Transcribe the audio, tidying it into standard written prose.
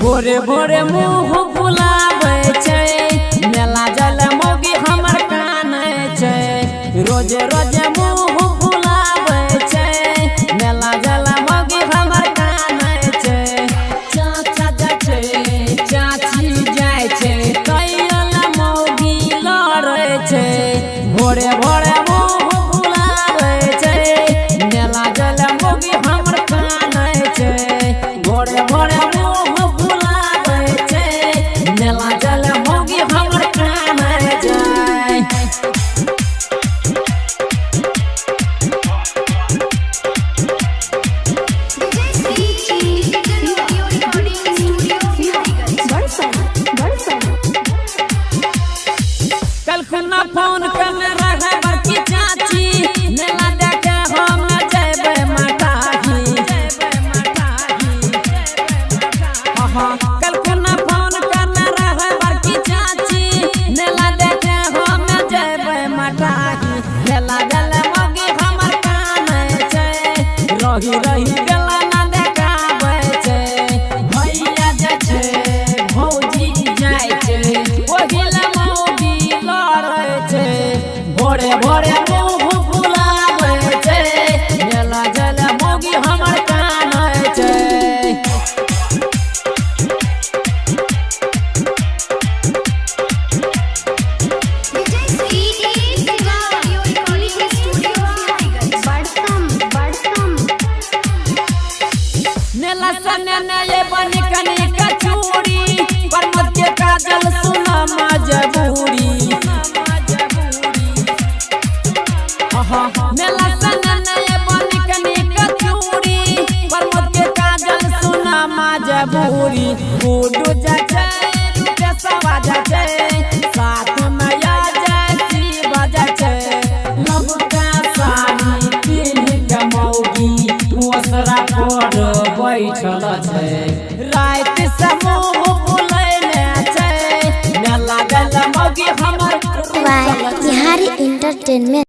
भोरे भोरे मुँह फुलावे छै मेला जल मोगी हमर काने छै रोजे रोजे मुँह फुलावे छै मेला जल मोगी हमर काने छै चाचा जाय छै चाची जाय छै कैयल मोगी लड़े छै भोरे भोरे मुँह फुलावे छै मेला जल मोगी हमर काने छै भोरे भोरे मेला जल मोगी हमर काने जाय कल खुना फोन करने रहे बड़की चाची मेला देखे हम जेबे मटाही कल खुना फोन करने रहे बड़की चाची मेला देखे हम जेबे मटाही मेला जल मोगी हमर काने छै रही रही गेला ना देखाबै छै भैया जाय छै भौजी जाय छै ओहिला मोगी लड़े छै भोरे भोरे मुँह फुलावे छै मेला जल मोगी हमर काने छै मेला सने नए बनी कनी कचूरी परमत के काजल सुना मजबूरी मेला सने नए बनी कनी कचूरी परमत के काजल सुना मजबूरी गुडू जाय रुके सवा जाय साथ में आ जाय शिव जाय छै लब का साड़ी पिन्ह के मौगी ओसरा पर बैठल छै रात से मुँह फुलैने छै मेला जल मोगी हमर तिहारी एंटरटेनमेंट।